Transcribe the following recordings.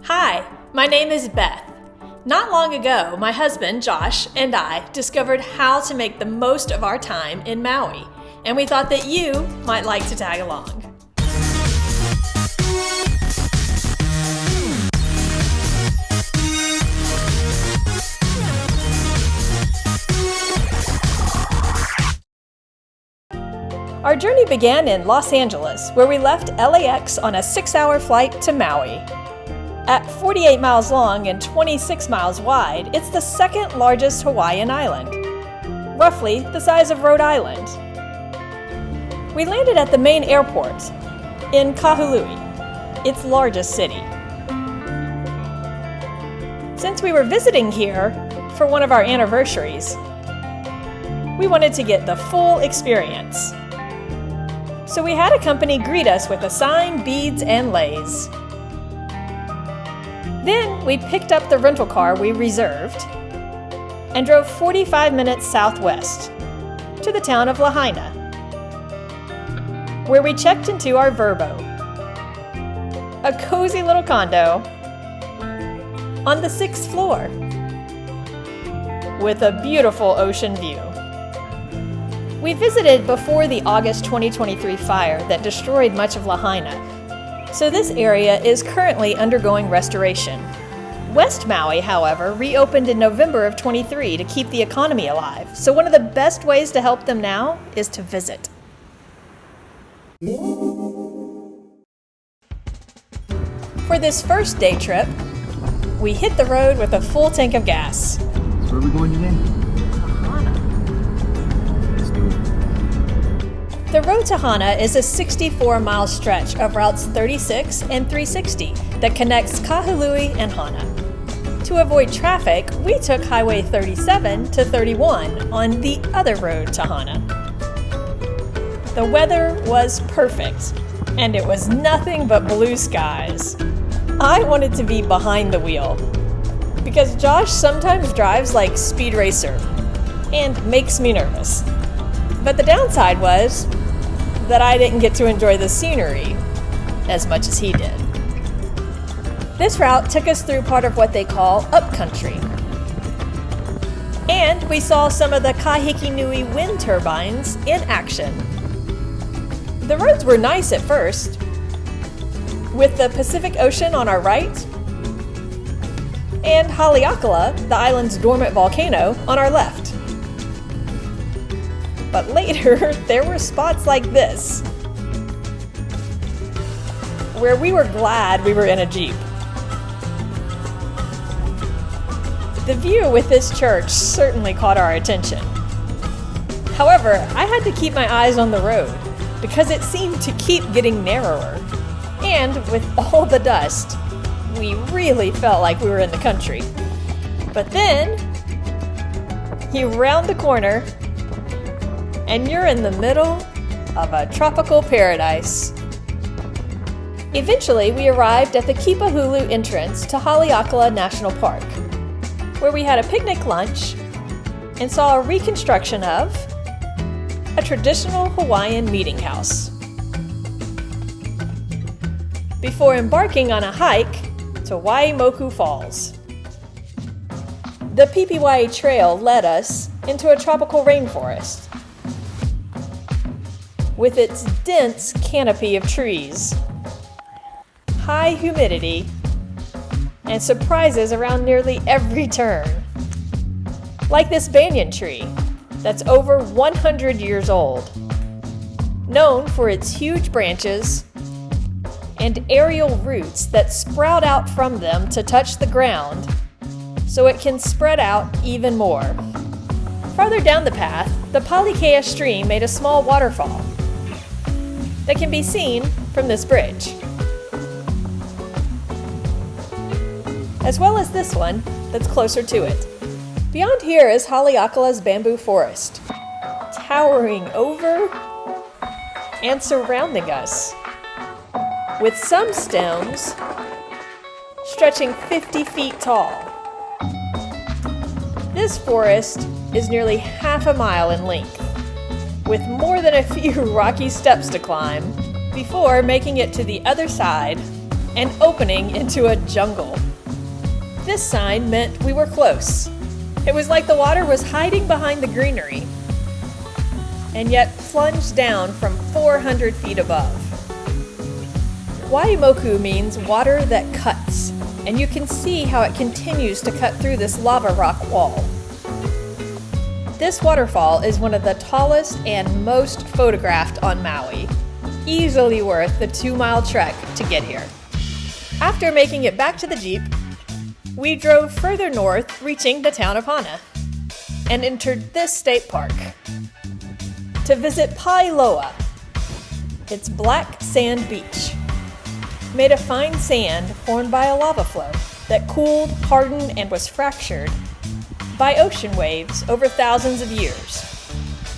Hi, my name is Beth. Not long ago, my husband, Josh, and I discovered how to make the most of our time in Maui, and we thought that you might like to tag along. Our journey began in Los Angeles, where we left LAX on a 6-hour flight to Maui. At 48 miles long and 26 miles wide, it's the second largest Hawaiian island, roughly the size of Rhode Island. We landed at the main airport in Kahului, its largest city. Since we were visiting here for one of our anniversaries, we wanted to get the full experience. So we had a company greet us with a sign, beads, and leis. Then we picked up the rental car we reserved and drove 45 minutes southwest to the town of Lahaina, where we checked into our Verbo, a cozy little condo on the 6th floor with a beautiful ocean view. We visited before the August 2023 fire that destroyed much of Lahaina, so this area is currently undergoing restoration. West Maui, however, reopened in November of 23 to keep the economy alive, so one of the best ways to help them now is to visit. For this first day trip, we hit the road with a full tank of gas. So where are we going today? The road to Hana is a 64-mile stretch of routes 36 and 360 that connects Kahului and Hana. To avoid traffic, we took Highway 37 to 31 on the other road to Hana. The weather was perfect, and it was nothing but blue skies. I wanted to be behind the wheel, because Josh sometimes drives like Speed Racer and makes me nervous. But the downside was that I didn't get to enjoy the scenery as much as he did. This route took us through part of what they call upcountry. And we saw some of the Kahiki Nui wind turbines in action. The roads were nice at first, with the Pacific Ocean on our right and Haleakala, the island's dormant volcano, on our left. But later, there were spots like this, where we were glad we were in a Jeep. The view with this church certainly caught our attention. However, I had to keep my eyes on the road because it seemed to keep getting narrower. And with all the dust, we really felt like we were in the country. But then, you round the corner, and you're in the middle of a tropical paradise. Eventually, we arrived at the Kipahulu entrance to Haleakala National Park, where we had a picnic lunch and saw a reconstruction of a traditional Hawaiian meeting house, before embarking on a hike to Waimoku Falls. The Pipiwai Trail led us into a tropical rainforest, with its dense canopy of trees, high humidity, and surprises around nearly every turn. Like this banyan tree that's over 100 years old, known for its huge branches and aerial roots that sprout out from them to touch the ground so it can spread out even more. Farther down the path, the Palikea stream made a small waterfall that can be seen from this bridge, as well as this one that's closer to it. Beyond here is Haleakala's bamboo forest, towering over and surrounding us, with some stems stretching 50 feet tall. This forest is nearly half a mile in length, with more than a few rocky steps to climb before making it to the other side and opening into a jungle. This sign meant we were close. It was like the water was hiding behind the greenery, and yet plunged down from 400 feet above. Waimoku means water that cuts, and you can see how it continues to cut through this lava rock wall. This waterfall is one of the tallest and most photographed on Maui, easily worth the 2-mile trek to get here. After making it back to the Jeep, we drove further north, reaching the town of Hana, and entered this state park to visit Pailoa. It's Black Sand Beach, made of fine sand formed by a lava flow that cooled, hardened, and was fractured by ocean waves over thousands of years.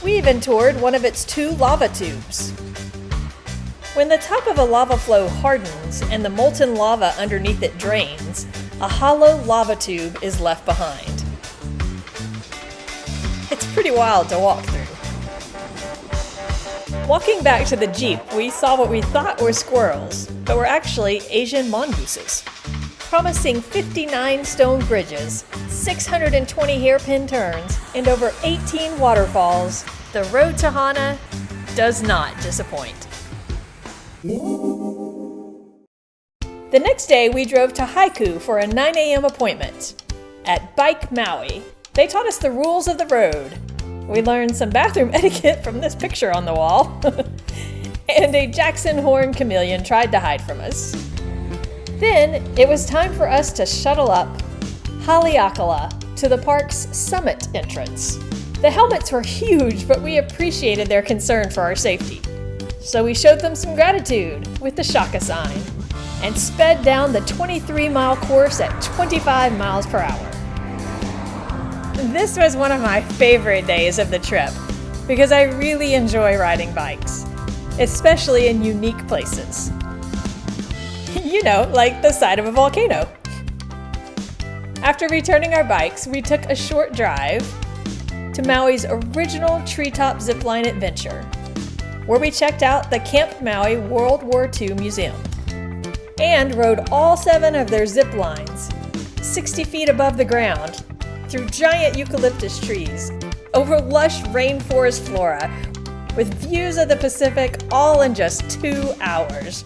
We even toured one of its 2 lava tubes. When the top of a lava flow hardens and the molten lava underneath it drains, a hollow lava tube is left behind. It's pretty wild to walk through. Walking back to the Jeep, we saw what we thought were squirrels, but were actually Asian mongooses, promising 59 stone bridges, 620 hairpin turns, and over 18 waterfalls. The road to Hana does not disappoint. The next day, we drove to Haiku for a 9 a.m. appointment. At Bike Maui, they taught us the rules of the road. We learned some bathroom etiquette from this picture on the wall. And a Jackson horned chameleon tried to hide from us. Then, it was time for us to shuttle up Haleakala to the park's summit entrance. The helmets were huge, but we appreciated their concern for our safety. So we showed them some gratitude with the shaka sign and sped down the 23-mile course at 25 miles per hour. This was one of my favorite days of the trip because I really enjoy riding bikes, especially in unique places. You know, like the side of a volcano. After returning our bikes, we took a short drive to Maui's original treetop zipline adventure, where we checked out the Camp Maui World War II Museum and rode all 7 of their zip lines, 60 feet above the ground, through giant eucalyptus trees, over lush rainforest flora, with views of the Pacific all in just 2 hours.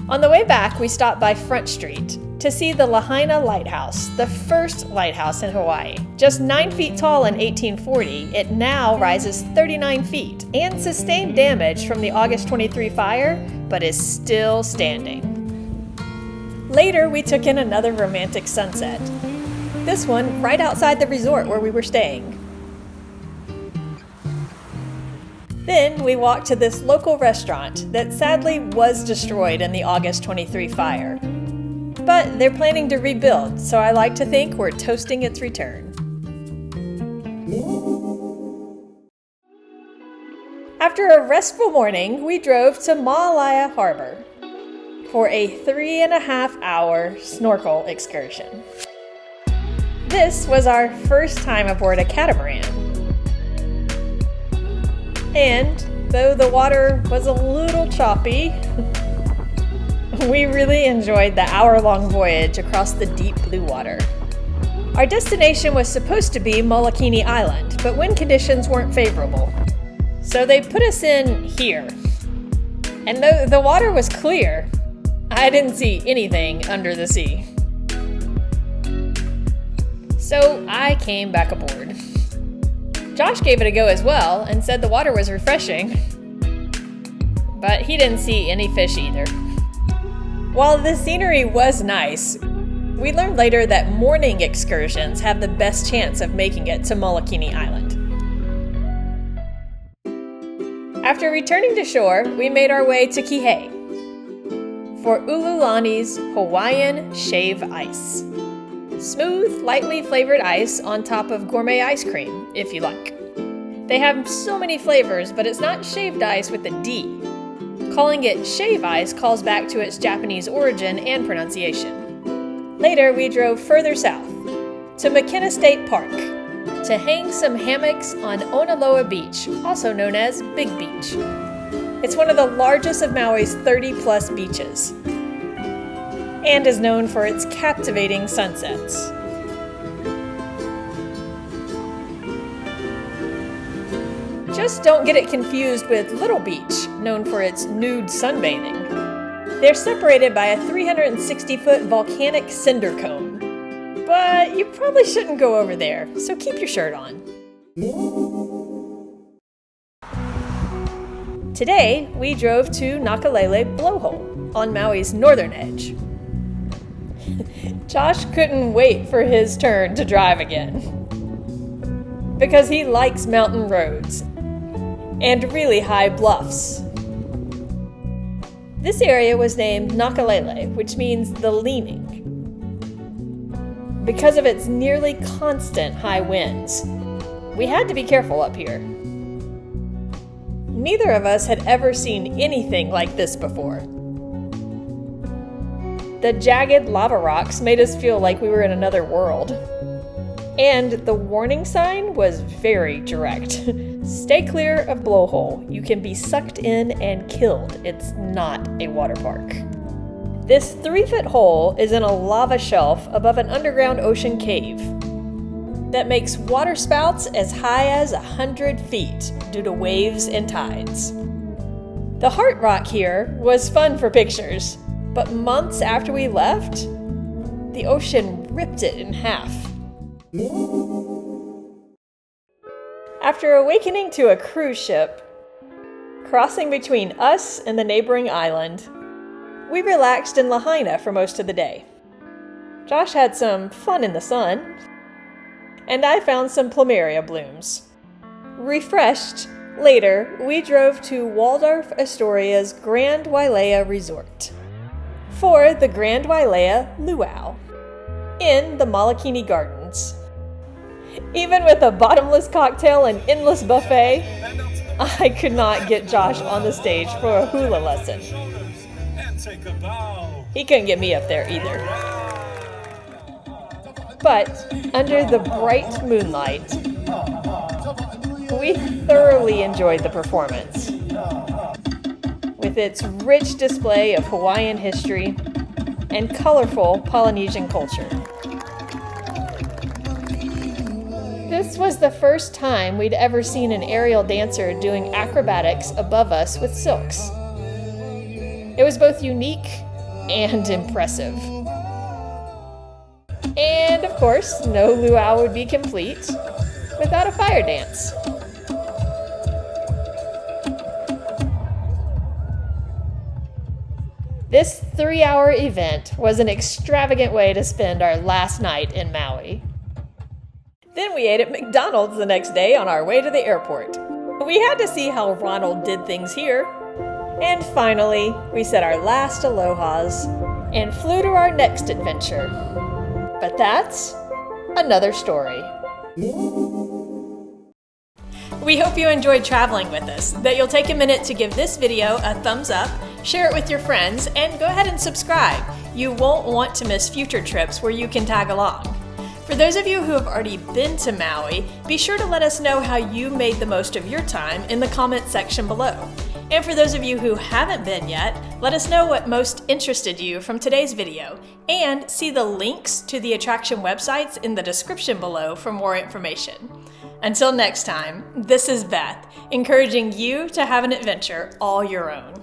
On the way back, we stopped by Front Street to see the Lahaina Lighthouse, the first lighthouse in Hawaii. Just 9 feet tall in 1840, it now rises 39 feet and sustained damage from the August 23 fire, but is still standing. Later, we took in another romantic sunset. This one right outside the resort where we were staying. Then we walked to this local restaurant that sadly was destroyed in the August 23 fire. But they're planning to rebuild, so I like to think we're toasting its return. After a restful morning, we drove to Maalaea Harbor for a 3.5-hour snorkel excursion. This was our first time aboard a catamaran. And though the water was a little choppy, we really enjoyed the hour-long voyage across the deep blue water. Our destination was supposed to be Molokini Island, but wind conditions weren't favorable. So they put us in here. And though the water was clear, I didn't see anything under the sea. So I came back aboard. Josh gave it a go as well and said the water was refreshing, but he didn't see any fish either. While the scenery was nice, we learned later that morning excursions have the best chance of making it to Molokini Island. After returning to shore, we made our way to Kihei for Ululani's Hawaiian Shave Ice. Smooth, lightly flavored ice on top of gourmet ice cream, if you like. They have so many flavors, but it's not shaved ice with a D. Calling it shave ice calls back to its Japanese origin and pronunciation. Later, we drove further south to Makena State Park to hang some hammocks on Onaloa Beach, also known as Big Beach. It's one of the largest of Maui's 30-plus beaches. and is known for its captivating sunsets. Just don't get it confused with Little Beach, known for its nude sunbathing. They're separated by a 360-foot volcanic cinder cone. But you probably shouldn't go over there, so keep your shirt on. Today, we drove to Nakalele Blowhole on Maui's northern edge. Josh couldn't wait for his turn to drive again, because he likes mountain roads and really high bluffs. This area was named Nakalele, which means the leaning, because of its nearly constant high winds. We had to be careful up here. Neither of us had ever seen anything like this before. The jagged lava rocks made us feel like we were in another world. And the warning sign was very direct. Stay clear of Blowhole. You can be sucked in and killed. It's not a water park. This 3-foot hole is in a lava shelf above an underground ocean cave that makes water spouts as high as 100 feet due to waves and tides. The heart rock here was fun for pictures, but months after we left, the ocean ripped it in half. After awakening to a cruise ship, crossing between us and the neighboring island, we relaxed in Lahaina for most of the day. Josh had some fun in the sun, and I found some plumeria blooms. Refreshed, later we drove to Waldorf, Astoria's Grand Wailea Resort for the Grand Wailea Luau in the Molokini Gardens. Even with a bottomless cocktail and endless buffet, I could not get Josh on the stage for a hula lesson. He couldn't get me up there either. But under the bright moonlight, we thoroughly enjoyed the performance, with its rich display of Hawaiian history and colorful Polynesian culture. This was the first time we'd ever seen an aerial dancer doing acrobatics above us with silks. It was both unique and impressive. And of course, no luau would be complete without a fire dance. This 3-hour event was an extravagant way to spend our last night in Maui. Then we ate at McDonald's the next day on our way to the airport. We had to see how Ronald did things here. And finally, we said our last alohas and flew to our next adventure. But that's another story. We hope you enjoyed traveling with us, that you'll take a minute to give this video a thumbs up, share it with your friends, and go ahead and subscribe. You won't want to miss future trips where you can tag along. For those of you who have already been to Maui, be sure to let us know how you made the most of your time in the comments section below. And for those of you who haven't been yet, let us know what most interested you from today's video, and see the links to the attraction websites in the description below for more information. Until next time, this is Beth, encouraging you to have an adventure all your own.